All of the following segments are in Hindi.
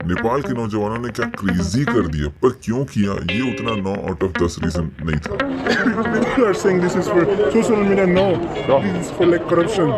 नेपाल के नौजवानों ने क्या क्रेजी कर दिया, पर क्यों किया ये उतना 9 आउट ऑफ 10 रीजन नहीं था। People are saying this is for social media. No, this is for like corruption.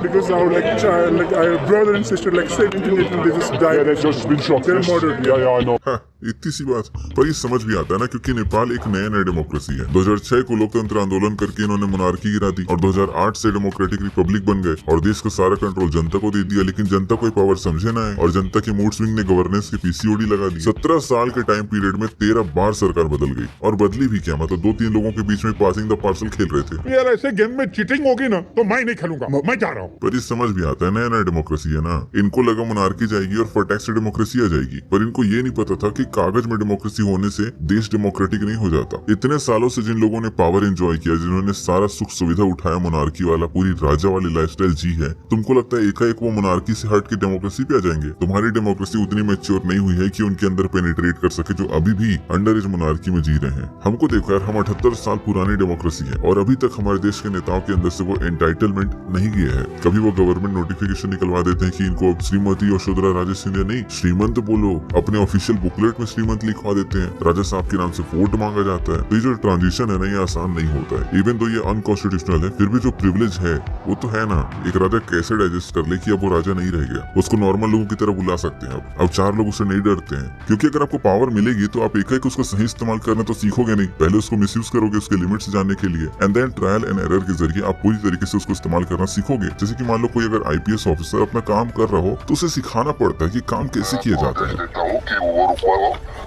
Because our like child, like our brother and sister, like 17, 18, they just died. They've just been shot. They're murdered. Yeah, I know. हाँ, इतनी सी बात, पर ये समझ भी आता है ना, क्योंकि नेपाल एक नया डेमोक्रेसी है। 2006 को लोकतंत्र आंदोलन करके इन्होंने मोनार्की गिरा दी और 2008 से डेमोक्रेटिक रिपब्लिक बन गए और देश का सारा कंट्रोल जनता को दे दिया। लेकिन जनता कोई पावर समझे ना है और जनता के मूड स्विंग ने गवर्नेंस की पीसीओडी लगा दी। 17 साल के टाइम पीरियड में 13 बार सरकार बदल गई और बदली भी क्या, मतलब 2-3 लोगों के बीच में पासिंग द पार्सल खेल रहे थे। यार ऐसे गेम में चीटिंग होगी ना तो मैं नहीं खेलूंगा, मैं जा रहा हूँ। पर ये समझ भी आता है, नया नया डेमोक्रेसी है ना। इनको लगा मोनार्की जाएगी और फटाक से डेमोक्रेसी आ जाएगी, पर इनको ये नहीं पता था कि कागज में डेमोक्रेसी होने से देश डेमोक्रेटिक नहीं हो जाता। इतने सालों से जिन लोगों ने पावर एंजॉय किया, जिन्होंने सारा सुख सुविधा उठाया, मोनार्की वाला पूरी राजा वाली लाइफस्टाइल जी है, तुमको लगता है एकाएक वो मोनार्की से हट के डेमोक्रेसी पे आ जाएंगे? तुम्हारी डेमोक्रेसी उतनी मैच्योर नहीं हुई है कि उनके अंदर पेनिट्रेट कर सके जो अभी भी अंडर एज मोनार्की में जी रहे हैं। हमको देखो यार, हम 78 साल पुरानी डेमोक्रेसी है और अभी तक हमारे देश के नेताओं के अंदर से वो एंटाइटलमेंट नहीं गया है। कभी वो गवर्नमेंट नोटिफिकेशन निकलवा देते हैं कि इनको श्रीमती यशोधरा राजे सिंधिया नहीं, श्रीमंत बोलो, अपने ऑफिशियल बुकलेट में श्रीमंत लिखवा देते हैं, राजा साहब के नाम से वोट मांगा जाता है। तो ये जो ट्रांजिशन है ना, ये आसान नहीं होता है। इवन तो ये अनकॉन्स्टिट्यूशनल है, फिर भी जो प्रिविलेज है वो तो है ना। एक राजा कैसे डाइजेस्ट कर ले कि अब वो राजा नहीं रह गया, उसको नॉर्मल लोगों की तरह बुला सकते हैं। अब 4 लोग उससे नहीं डरते हैं, क्योंकि अगर आपको पावर मिलेगी तो आप एकाएक उसका सही इस्तेमाल करना तो सीखोगे नहीं, पहले उसको मिसयूज करोगे उसके लिमिट्स जानने के लिए, and then trial and error के जरिए आप पूरी तरीके से उसको इस्तेमाल करना सीखोगे। जैसे कि मान लो कोई अगर आईपीएस ऑफिसर अपना काम कर रहा हो तो उसे सिखाना पड़ता है कि काम कैसे किया जाता है।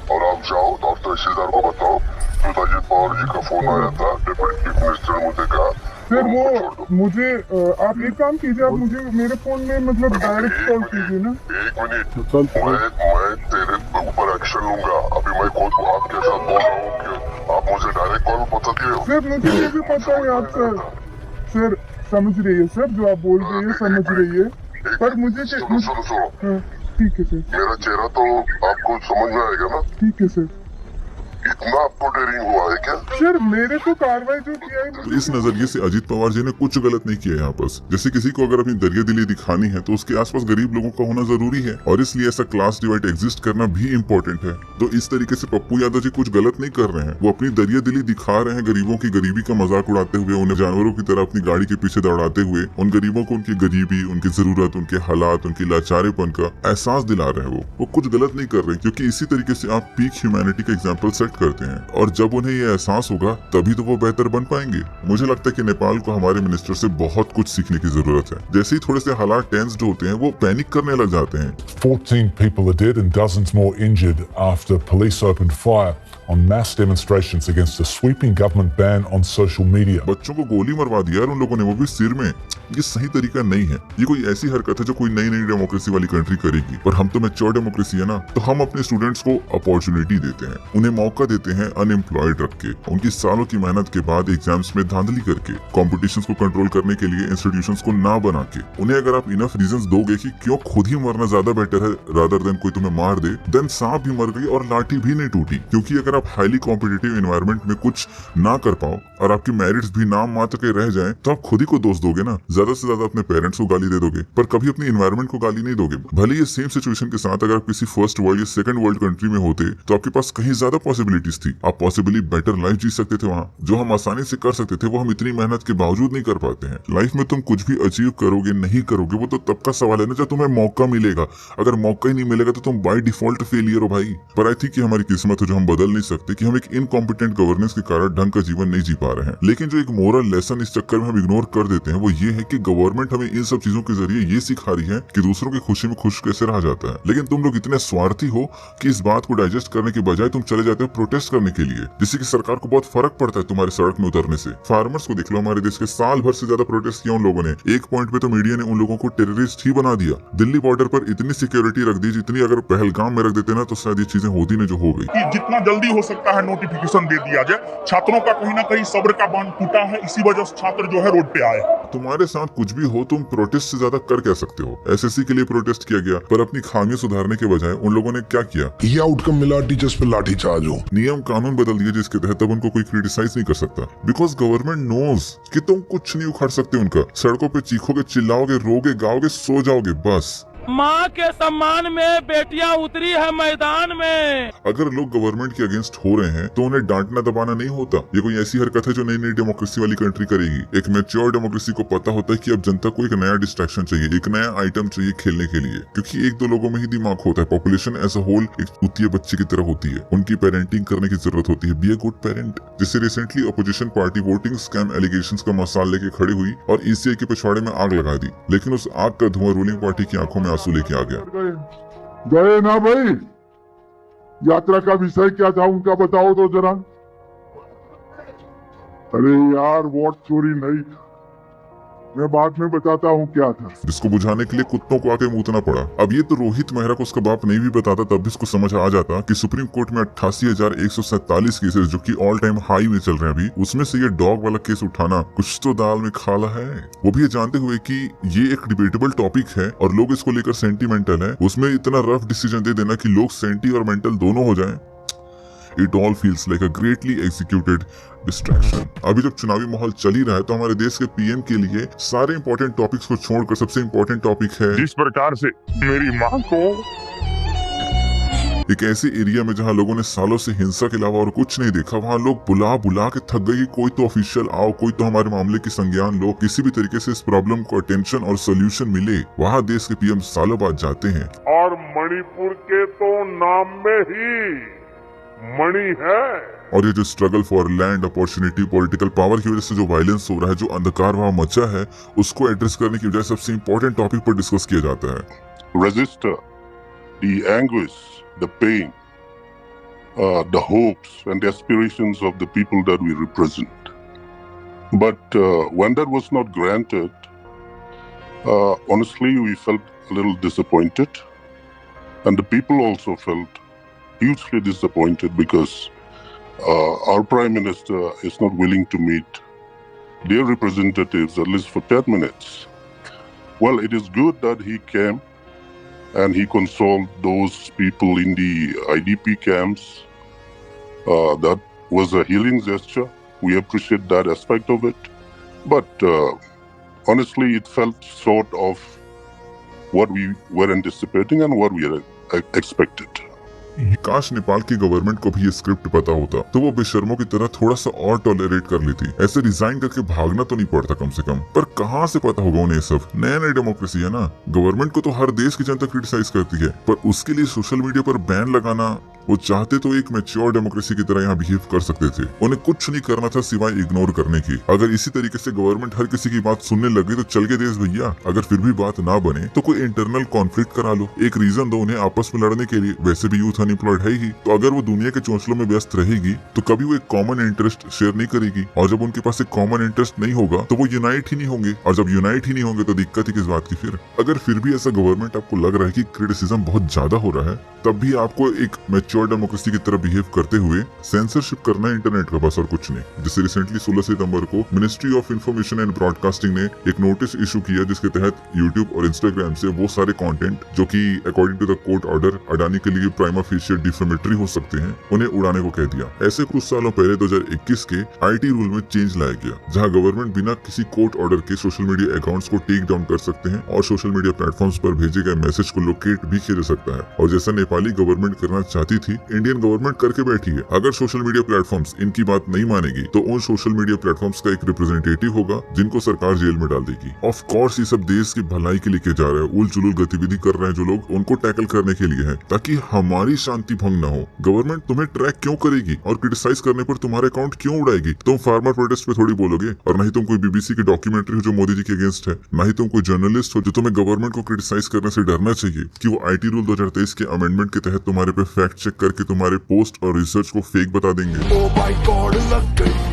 और आप जाओ और तहसीलदार को बताओ, अजित पवार जी का फोन आया था, डिप्टी चीफ मिनिस्टर ने मुझे कहा सर वो मुझे आप एक काम कीजिए, आप मुझे मेरे फोन में मतलब डायरेक्ट कॉल कीजिए ना। 1 मिनट, मैं तेरे ऊपर एक्शन लूंगा। अभी मैं खुद आपके साथ बोल रहा हूँ कि आप मुझे डायरेक्ट कॉल बता दिए। सर मुझे ये भी पता है आप सर समझ रही है सर, जो आप बोल रही है समझ रही है, पर मुझे सुनो ठीक है सर, मेरा चेहरा तो आपको समझ में आएगा ना। ठीक है सर। इतना आपको डेयरिंग हुआ है क्या? सर मेरे को कार्रवाई जो किया है, तो इस नजरिए से अजीत पवार जी ने कुछ गलत नहीं किया यहाँ पर। जैसे किसी को अगर अपनी दरिया दिली दिखानी है तो उसके आसपास गरीब लोगों का होना जरूरी है और इसलिए ऐसा क्लास डिवाइड एग्जिस्ट करना भी इम्पोर्टेंट है। तो इस तरीके से पप्पू यादव जी कुछ गलत नहीं कर रहे हैं, वो अपनी दरिया दिली दिखा रहे हैं, गरीबों की गरीबी का मजाक उड़ाते हुए, उन्हें जानवरों की तरह अपनी गाड़ी के पीछे दौड़ाते हुए उन गरीबों को उनकी गरीबी, उनकी जरूरत, उनके हालात, उनकी लाचारेपन का एहसास दिला रहे हैं। वो कुछ गलत नहीं कर रहे, क्योंकि इसी तरीके से आप पीक ह्यूमैनिटी का एग्जाम्पल सेट करते हैं और जब उन्हें ये एहसास होगा तभी तो वो बेहतर बन पाएंगे। मुझे लगता है कि नेपाल को हमारे मिनिस्टर से बहुत कुछ सीखने की जरूरत है। जैसे ही थोड़े से हालात टेंस्ड होते हैं वो पैनिक करने लग जाते हैं। 14 people are dead and dozens more injured after police opened fire on mass demonstrations against a sweeping government ban on social media. बच्चों को गोली मरवा दिया यार उन लोगों ने, वो भी सिर में। ये सही तरीका नहीं है। ये कोई ऐसी हरकत है जो कोई नई नई डेमोक्रेसी वाली कंट्री करेगी, पर हम तो मैच्योर डेमोक्रेसी है ना, तो हम अपने स्टूडेंट्स को अपॉर्चुनिटी देते हैं, उन्हें मौका देते हैं अनएम्प्लॉयड रख के, उनकी सालों की मेहनत के बाद एग्जाम्स में धांधली करके, कॉम्पिटिशन्स को कंट्रोल करने के लिए इंस्टीट्यूशंस को ना बना के। उन्हें अगर आप इनफ रीजंस दोगे कि क्यों खुद ही मरना ज्यादा बेटर है रादर देन कोई तुम्हें मार दे, देन सांप भी मर गई और लाठी भी नहीं टूटी। क्योंकि अगर आप हाईली कॉम्पिटिटिव एनवायरनमेंट में कुछ ना कर पाओ और आपकी मेरिट्स भी नाम मात्र के रह जाएं, तो आप खुद ही को दोष दोगे ना। ज्यादा से ज्यादा अपने पेरेंट्स को गाली दे दोगे, पर कभी अपनी एनवायरनमेंट को गाली नहीं दोगे। भले ये सेम सिचुएशन के साथ अगर आप किसी फर्स्ट वर्ल्ड या सेकंड वर्ल्ड कंट्री में होते तो आपके पास कहीं ज्यादा पॉसिबिलिटीज थी, आप पॉसिबली बेटर लाइफ जी सकते थे वहाँ। जो हम आसानी से कर सकते थे वो हम इतनी मेहनत के बावजूद नहीं कर पाते हैं। लाइफ में तुम कुछ भी अचीव करोगे नहीं करोगे वो तो तब का सवाल है ना जब तुम्हें मौका मिलेगा। अगर मौका ही नहीं मिलेगा तो तुम बाय डिफॉल्ट फेलियर हो भाई। पर आई थिंक हमारी किस्मत है जो हम बदल नहीं सकते कि हम एक इनकॉम्पिटेंट गवर्नेंस के कारण ढंग का जीवन नहीं जी पा रहे हैं। लेकिन जो एक मोरल लेसन इस चक्कर में हम इग्नोर कर देते हैं वो ये है कि गवर्नमेंट हमें इन सब चीजों के जरिए ये सिखा रही है कि दूसरों की खुशी में खुश कैसे रहा जाता है। लेकिन तुम लोग इतने स्वार्थी हो कि इस बात को डाइजेस्ट करने के बजाय तुम चले जाते हो प्रोटेस्ट करने के लिए, जिससे कि सरकार को बहुत फर्क पड़ता है तुम्हारे सड़क में उतरने से। फार्मर्स को देख लो, हमारे देश के साल भर से ज्यादा प्रोटेस्ट किया उन लोगों ने। एक पॉइंट पे तो मीडिया ने उन लोगों को टेररिस्ट ही बना दिया। दिल्ली बॉर्डर पर इतनी सिक्योरिटी रख दी जितनी अगर पहलगाम में रख देते ना तो शायद ये चीजें होती नहीं जो हो गई। जितना जल्दी हो सकता है नोटिफिकेशन दे दिया जाए। छात्रों का कहीं ना कहीं सब्र का बांध टूटा है, इसी वजह से छात्र जो है रोड पे आए। तुम्हारे साथ कुछ भी हो तुम प्रोटेस्ट से ज्यादा कर क्या सकते हो। एसएससी के लिए प्रोटेस्ट किया गया, पर अपनी खामियां सुधारने के बजाय उन लोगों ने क्या किया, ये आउटकम मिला टीचर्स पे लाठी चार्ज हो। नियम कानून बदल दिए जिसके तहत अब उनको कोई क्रिटिसाइज नहीं कर सकता, बिकॉज गवर्नमेंट नोज कि तुम कुछ नहीं उखाड़ सकते उनका। सड़कों पे चीखोगे, चिल्लाओगे, रोगे, गाओगे, सो जाओगे, बस माँ के सम्मान में बेटियां उतरी है मैदान में। अगर लोग गवर्नमेंट के अगेंस्ट हो रहे हैं तो उन्हें डांटना दबाना नहीं होता। ये कोई ऐसी हरकत है जो नई नई डेमोक्रेसी वाली कंट्री करेगी। एक मैच्योर डेमोक्रेसी को पता होता है कि अब जनता को एक नया डिस्ट्रैक्शन चाहिए, एक नया आइटम चाहिए खेलने के लिए, क्योंकि एक दो लोगों में ही दिमाग होता है। पॉपुलेशन एज अ होल एक चूतिए बच्चे की तरह होती है। उनकी पेरेंटिंग करने की जरूरत होती है। Be a good parent. जिससे recently opposition party voting scam allegations का मसाल लेके खड़ी हुई और ईसीआई के पिछवाड़े में आग लगा दी, लेकिन उस आग का धुआं रूलिंग पार्टी की आंखों में आंसू लेके आ गया। गए ना भाई, यात्रा का विषय क्या था उनका बताओ तो जरा। अरे यार वोट चोरी नहीं, मैं बाद में बताता हूँ क्या था। जिसको बुझाने के लिए कुत्तों को आके मूतना पड़ा। अब ये तो रोहित मेहरा को उसका बाप नहीं भी बताता तब भी इसको समझ आ जाता कि सुप्रीम कोर्ट में 88,147 केसेस जो कि ऑल टाइम हाई में चल रहे हैं अभी, उसमें से ये डॉग वाला केस उठाना कुछ तो दाल में खाला है। वो भी ये जानते हुए कि ये एक डिबेटेबल टॉपिक है और लोग इसको लेकर सेंटिमेंटल है, उसमें इतना रफ डिसीजन दे देना कि लोग सेंटी और मेंटल दोनों हो जाएं। It all feels like a greatly executed distraction। अभी जब चुनावी माहौल चल ही रहा है तो हमारे देश के पीएम के लिए सारे इंपॉर्टेंट टॉपिक्स को छोड़कर सबसे इंपॉर्टेंट टॉपिक है जिस प्रकार से मेरी माँ को एक ऐसे एरिया में जहां लोगों ने सालों से हिंसा के अलावा और कुछ नहीं देखा, वहां लोग बुला बुला के थक गए कि कोई तो ऑफिशियल आओ, कोई तो हमारे मामले की संज्ञान लो, किसी भी तरीके से इस प्रॉब्लम को अटेंशन और सोल्यूशन मिले। वहां देश के पीएम सालों बाद जाते हैं। और मणिपुर के तो नाम में ही मणि है। और ये जो struggle for land opportunity, political power की वजह से जो वायलेंस हो रहा है, जो अंधकार वहां मचा है, उसको एड्रेस करने की बजाय सबसे इंपॉर्टेंट टॉपिक पर डिस्कस किया जाता है। Register the anguish, the pain, the hopes and the aspirations of the people that we represent. But when that was not granted, honestly, we felt a little disappointed, and the people also felt hugely disappointed because our Prime Minister is not willing to meet their representatives at least for 10 minutes. Well, it is good that he came and he consoled those people in the IDP camps. That was a healing gesture. We appreciate that aspect of it. But honestly, it felt short of what we were anticipating and what we had expected. काश नेपाल की गवर्नमेंट को भी ये स्क्रिप्ट पता होता तो वो बेशर्मों की तरह थोड़ा सा और टॉलरेट कर लेती। ऐसे रिजाइन करके भागना तो नहीं पड़ता कम से कम। पर कहाँ से पता होगा उन्हें सब? नया नया डेमोक्रेसी है ना। गवर्नमेंट को तो हर देश की जनता क्रिटिसाइज करती है, पर उसके लिए सोशल मीडिया पर बैन लगाना, वो चाहते तो एक मैच्योर डेमोक्रेसी की तरह यहाँ बिहेव कर सकते थे। उन्हें कुछ नहीं करना था सिवाय इग्नोर करने की। अगर इसी तरीके से गवर्नमेंट हर किसी की बात सुनने लगे तो चल के देश भैया। अगर फिर भी बात ना बने तो कोई इंटरनल कॉन्फ्लिक्ट करा लो, एक रीजन दो उन्हें आपस में लड़ने के लिए। वैसे भी यूथ अनएम्प्लॉयड है ही, तो अगर वो दुनिया के चौंसलों में व्यस्त रहेगी तो कभी वो एक कॉमन इंटरेस्ट शेयर नहीं करेगी, और जब उनके पास एक कॉमन इंटरेस्ट नहीं होगा तो वो यूनाइट ही नहीं होंगे, और जब यूनाइट ही नहीं होंगे तो दिक्कत ही किस बात की फिर। अगर फिर भी ऐसा गवर्नमेंट आपको लग रहा है कि क्रिटिसिज्म बहुत ज्यादा हो रहा है, तब भी आपको एक मैच्योर डेमोक्रेसी की तरह बिहेव करते हुए सेंसरशिप करना है इंटरनेट का, बस और कुछ नहीं। जैसे रिसेंटली 16 सितंबर को ministry of information and broadcasting ने एक नोटिस इशू किया जिसके तहत यूट्यूब और इंस्टाग्राम से वो सारे कंटेंट जो कि according to the court order Adani के लिए प्राइमा फेशियल डिफेमेटरी हो सकते हैं, उन्हें उड़ाने को कह दिया। ऐसे कुछ सालों पहले 2021 के आईटी रूल में चेंज लाया गया, जहां गवर्नमेंट बिना किसी कोर्ट ऑर्डर के सोशल मीडिया अकाउंट्स को टेक डाउन कर सकते हैं और सोशल मीडिया प्लेटफॉर्म्स पर भेजे गए मैसेज को लोकेट भी किया जा सकता है। और जैसा नेपाली गवर्नमेंट करना चाहती थी, इंडियन गवर्नमेंट करके बैठी है। अगर सोशल मीडिया प्लेटफॉर्म्स इनकी बात नहीं मानेगी तो उन सोशल मीडिया प्लेटफॉर्म्स का एक रिप्रेजेंटेटिव होगा जिनको सरकार जेल में डाल देगी। ऑफ कोर्स ये सब देश की भलाई के लिए किया जा रहा है। उल जुलूल गतिविधि कर रहे हैं जो लोग, उनको टैकल करने के लिए है, ताकि हमारी शांति भंग न हो। गवर्नमेंट तुम्हें ट्रैक क्यों करेगी और क्रिटिसाइज करने पर तुम्हारे अकाउंट क्यों उड़ाएगी? तुम फार्मर प्रोटेस्ट पे थोड़ी बोलोगे, और न ही तुम कोई बीबीसी की डॉक्यूमेंट्री हो जो मोदी जी के अगेंस्ट है, न ही तुम कोई जर्नलिस्ट हो जो तुम्हें गवर्नमेंट को क्रिटिसाइज करने से डरना चाहिए कि वो आईटी रूल 2023 के अमेंडमेंट के तहत तुम्हारे पे फैक्ट चेक करके तुम्हारे पोस्ट और रिसर्च को फेक बता देंगे। ओ माय गॉड, लग गई,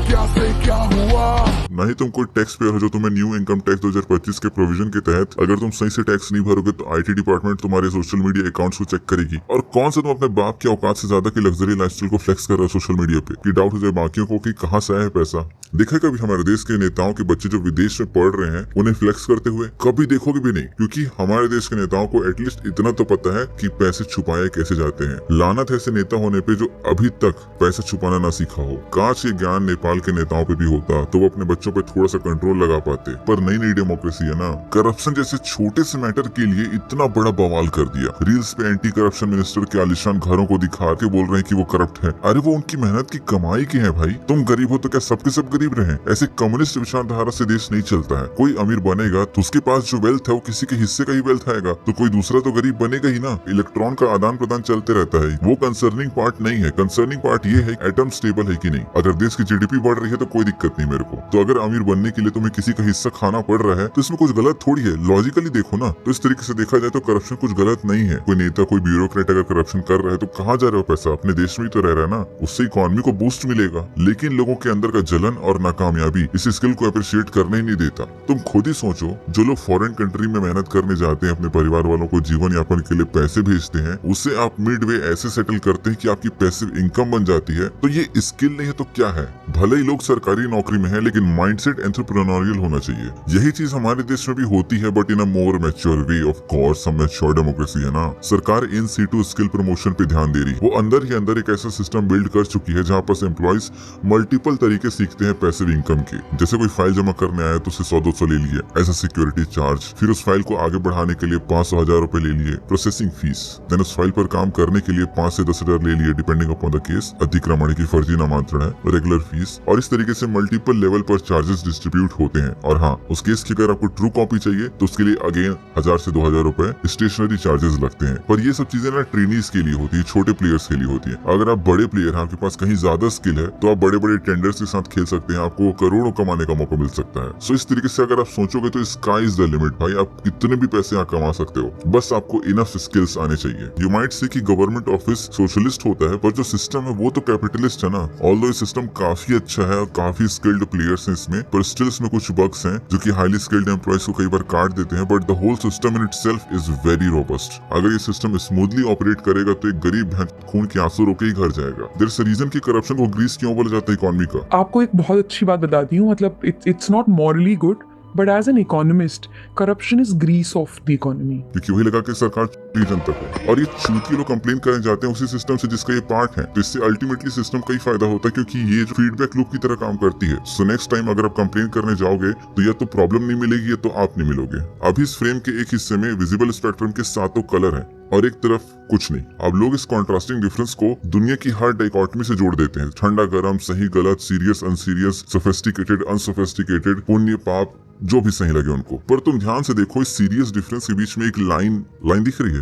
क्या से क्या हुआ? न ही तुम कोई टैक्स पेयर हो जो तुम्हें न्यू इनकम टैक्स 2025 के प्रोविजन के तहत अगर तुम सही से टैक्स नहीं भरोगे तो आईटी डिपार्टमेंट तुम्हारे सोशल मीडिया अकाउंट्स को चेक करेगी। और कौन से तुम अपने बाप की औकात से ज्यादा की लग्जरी लाइफस्टाइल को फ्लेक्स कर रहे हो सोशल मीडिया पे, कि डाउट हो जाए बाकियों को कि कहाँ से आया है पैसा। देखा कभी हमारे देश के नेताओं के बच्चे जो विदेश में पढ़ रहे हैं उन्हें फ्लेक्स करते हुए? कभी देखोगे भी नहीं, क्योंकि हमारे देश के नेताओं को एटलीस्ट इतना तो पता है कि पैसे छुपाए कैसे जाते हैं। लानत है ऐसे नेता होने पे जो अभी तक पैसा छुपाना ना सीखा हो। काश ये ज्ञान नेपाल के नेताओं पे भी होता तो वो अपने बच्चों पे थोड़ा सा कंट्रोल लगा पाते। पर नई नई डेमोक्रेसी है ना, करप्शन जैसे छोटे से मैटर के लिए इतना बड़ा बवाल कर दिया। रील्स पे एंटी करप्शन मिनिस्टर के आलिशान घरों को दिखा के बोल रहे हैं कि वो करप्ट है। अरे वो उनकी मेहनत की कमाई की है भाई। तुम गरीब हो तो क्या सबके सब गरीब रहे? ऐसे कम्युनिस्ट विचारधारा से देश नहीं चलता है। कोई अमीर बनेगा तो उसके पास जो वेल्थ है वो किसी के हिस्से का ही वेल्थ आएगा, तो कोई दूसरा तो गरीब बनेगा ही ना। इलेक्ट्रॉन का आदान प्रदान चलते रहता है, वो कंसर्निंग पार्ट नहीं है। कंसर्निंग पार्ट ये है एटम स्टेबल है कि नहीं। अगर देश की जीडीपी बढ़ रही है तो कोई दिक्कत नहीं मेरे को। तो अगर अमीर बनने के लिए तुम्हें किसी का हिस्सा खाना पड़ रहा है तो इसमें कुछ गलत थोड़ी है। लॉजिकली देखो ना, तो इस तरीके से देखा जाए तो करप्शन कुछ गलत नहीं है। कोई नेता कोई ब्यूरोक्रेट अगर करप्शन कर रहा है तो कहाँ जा रहा है पैसा? अपने देश में ही तो रह रहा है ना, उससे इकोनॉमी को बूस्ट मिलेगा। लेकिन लोगों के अंदर का जलन और नाकामयाबी इस स्किल को अप्रिशिएट करने ही नहीं देता। तुम खुद ही सोचो, जो लोग फॉरेन कंट्री में मेहनत करने जाते हैं, अपने परिवार वालों को जीवन यापन के लिए पैसे भेजते हैं, उससे आप मिडवे ऐसे सेटल करते हैं कि आपकी पैसिव इनकम बन जाती है। तो ये स्किल नहीं है तो क्या है? भले ही लोग सरकारी नौकरी में है, लेकिन माइंडसेट एंटरप्रेन्योरियल होना चाहिए। यही चीज हमारे देश में भी होती है, but in a more mature way. Of course हम मैच्योर डेमोक्रेसी है ना। सरकार इन सीटू स्किल प्रमोशन पे ध्यान दे रही। वो अंदर ही अंदर एक ऐसा सिस्टम बिल्ड कर चुकी है जहाँ पर एम्प्लॉइज मल्टीपल तरीके सीखते हैं पैसिव इनकम के। जैसे कोई फाइल जमा करने आया तो उसे 100-200 ले लिए एज अ सिक्योरिटी चार्ज, फिर उस फाइल को आगे बढ़ाने के लिए 500,000 रुपए ले लिए प्रोसेसिंग फीस, देन उस फाइल पर काम करने के लिए 5 से 10,000 ले लिए डिपेंडिंग अपॉन द केस, अतिक्रमण की फर्जी नामांतरण है, रेगुलर फीस, और इस तरीके से मल्टीपल लेवल पर चार्जेस डिस्ट्रीब्यूट होते हैं। और हाँ, उस केस की अगर आपको ट्रू कॉपी चाहिए तो उसके लिए अगेन 1000 से 2000 रुपए स्टेशनरी चार्जेस लगते हैं। पर ये सब चीजें ना ट्रेनीज के लिए होती है, छोटे प्लेयर्स के लिए होती है। अगर आप बड़े प्लेयर हैं, आपके पास कहीं ज्यादा स्किल है, तो आप बड़े बड़े टेंडर्स के साथ खेल सकते हैं, आपको करोड़ों कमाने का मौका मिल सकता है। सो इस तरीके से अगर आप सोचोगे तो स्काई इज द लिमिट भाई। आप कितने भी पैसे यहाँ कमा सकते हो, बस आपको इनफ स्किल्स आने चाहिए। यू माइट से कि गवर्नमेंट ऑफिस सोशलिस्ट होता है, पर जो सिस्टम है वो तो कैपिटलिस्ट है ना। ऑल्दो ये सिस्टम काफी अच्छा है और काफी स्किल्ड प्लेयर्स हैं इसमें, पर स्टिल इसमें कुछ बग्स हैं जो कि हाईली स्किल्ड एम्प्लॉइज को कई बार काट देते हैं। But the whole system in itself is very robust. अगर ये सिस्टम स्मूथली ऑपरेट करेगा तो एक गरीब खून के आंसू रोके ही घर जाएगा। देयर इज अ रीजन कि करप्शन को ग्रीस क्यों बोला जाता है इकोनॉमी का। आपको एक बहुत अच्छी बात बताती हूँ, मतलब it's not morally good, but as an economist corruption is grease of the economy. क्योंकि वही लगा कि सरकार जनता को, और ये चूंकि लोग कंप्लेन करने जाते हैं उसी सिस्टम से जिसका ये पार्ट है, तो इससे अल्टीमेटली सिस्टम का ही फायदा होता है, क्योंकि ये जो फीडबैक लूप की तरह काम करती है। सो नेक्स्ट टाइम अगर आप कंप्लेन करने जाओगे तो या तो प्रॉब्लम नहीं मिलेगी या तो आप नहीं मिलोगे। अभी इस फ्रेम के एक हिस्से में विजिबल स्पेक्ट्रम के 7 कलर हैं और एक तरफ कुछ नहीं। अब लोग इस कॉन्ट्रास्टिंग डिफरेंस को दुनिया की हर डाइकोटमी से जोड़ देते हैं। ठंडा गरम, सही गलत, सीरियस अनसीरियस, सोफिस्टिकेटेड अनसोफिस्टिकेटेड, पुण्य पाप, जो भी सही लगे उनको। पर तुम ध्यान से देखो, इस सीरियस डिफरेंस के बीच में एक लाइन दिख रही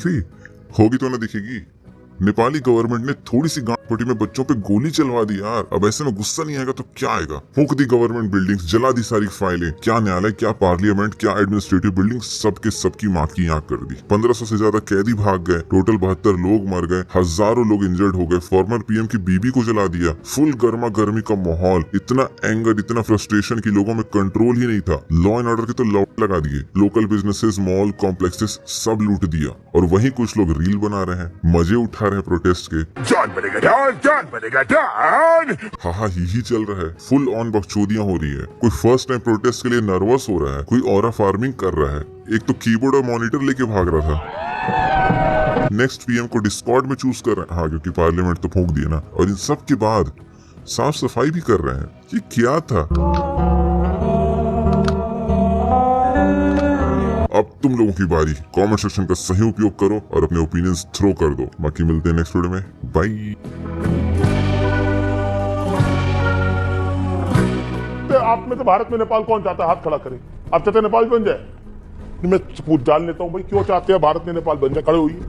है। होगी तो ना दिखेगी। नेपाली गवर्नमेंट ने थोड़ी सी गांठ पट्टी में बच्चों पे गोली चलवा दी यार। अब ऐसे में गुस्सा नहीं आएगा तो क्या आएगा? फूंक दी गवर्नमेंट बिल्डिंग्स, जला दी सारी फाइलें। क्या न्यायालय, क्या पार्लियामेंट, क्या एडमिनिस्ट्रेटिव बिल्डिंग, सबके सबकी माँ की आंख कर दी। 1500 से ज्यादा कैदी भाग गए, टोटल 72 लोग मर गए, हजारों लोग इंजर्ड हो गए। फॉर्मर पीएम की बीबी को जला दिया। फुल गर्मा गर्मी का माहौल, इतना एंगर, इतना फ्रस्ट्रेशन की लोगों में कंट्रोल ही नहीं था। लॉ एंड ऑर्डर के तो लॉ लगा दिए। लोकल बिजनेसेस, मॉल कॉम्प्लेक्सेस सब लूट दिया। और वहीं कुछ लोग रील बना रहे हैं, मजे उठा रहे हैं प्रोटेस्ट के। John बनेगा डॉन। हाँ ही चल रहा है। फुल ऑन बकचोदियां हो रही है। कोई फर्स्ट टाइम प्रोटेस्ट के लिए नर्वस हो रहा है, कोई ऑरा फार्मिंग कर रहा है, एक तो कीबोर्ड और मॉनिटर लेके भाग रहा था। नेक्स्ट पीएम को डिस्कॉर्ड में चूज कर रहे हैं, हाँ क्योंकि पार्लियामेंट तो फूंक दिया ना। और इन सब के बाद साफ सफाई भी कर रहे हैं। ये क्या था? अब तुम लोगों की बारी। कमेंट सेक्शन का सही उपयोग करो और अपने ओपिनियंस थ्रो कर दो। बाकी मिलते हैं नेक्स्ट वीडियो में। बाय। आप में से भारत में नेपाल कौन चाहता है? हाथ खड़ा करे। आप चाहते हैं नेपाल बन जाए? मैं पूछ जान लेता हूँ भाई, क्यों चाहते हैं भारत में नेपाल बन जाए? खड़े होइए।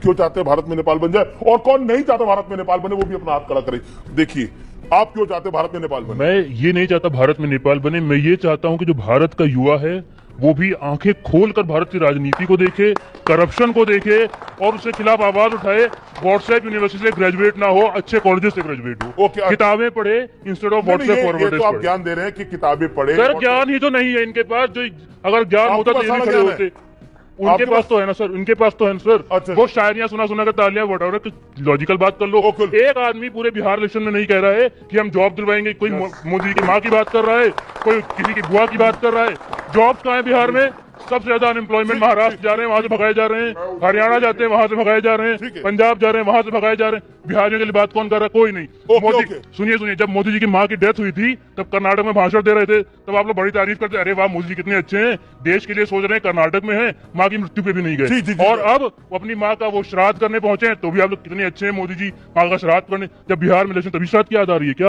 क्यों चाहते हैं भारत में नेपाल बन जाए? और कौन नहीं चाहता भारत में नेपाल बने, वो भी अपना हाथ खड़ा करे। देखिए, आप क्यों चाहते हैं भारत में नेपाल बने? मैं ये नहीं चाहता भारत में नेपाल बने। मैं ये चाहता हूँ कि जो भारत का युवा है वो भी आंखें खोलकर भारत की राजनीति को देखे, करप्शन को देखे और उसके खिलाफ आवाज उठाए। व्हाट्सएप यूनिवर्सिटी से ग्रेजुएट ना हो, अच्छे कॉलेजेस से ग्रेजुएट हो, किताबें पढ़े इंस्टेड ऑफ व्हाट्सएप फॉरवर्ड। तो आप ज्ञान दे रहे हैं कि किताबें पढ़े। सर ज्ञान ही तो नहीं है इनके पास। जो अगर ज्ञान होता तो ये भी खड़े होते। उनके पास तो है ना सर, उनके पास तो है सर। अच्छा। वो शायरियां सुना कर तालियां वटावर, लॉजिकल बात कर लो। एक आदमी पूरे बिहार इलेक्शन में नहीं कह रहा है कि हम जॉब दिलवाएंगे। कोई मोदी की माँ की बात कर रहा है, कोई किसी की बुआ की बात कर रहा है। जॉब्स कहाँ है बिहार में? सबसे ज्यादा अनएम्प्लॉयमेंट महाराष्ट्र जा रहे हैं, वहां से भगाए जा रहे हैं, हरियाणा जाते हैं वहां से भगाए जा रहे ठीक है। हैं, पंजाब जा रहे हैं वहां से भगाए जा रहे हैं। बिहारियों के लिए बात कौन कर रहा है? कोई नहीं। Okay, Modi, okay. सुनिए, जब मोदी जी की माँ की डेथ हुई थी तब कर्नाटक में भाषण दे रहे थे, तब आप लोग बड़ी तारीफ करते, अरे वाह मोदी जी कितने अच्छे हैं, देश के लिए सोच रहे हैं, कर्नाटक में है, माँ की मृत्यु पे भी नहीं जी, जी, गए। जी, और जी। अब वो अपनी माँ का वो श्राद्ध करने पहुंचे हैं, तो भी आप लोग कितने अच्छे हैं मोदी जी, माँ का श्राद्ध करने। जब बिहार में इलेक्शन तभी श्राद्ध की याद आ रही है क्या?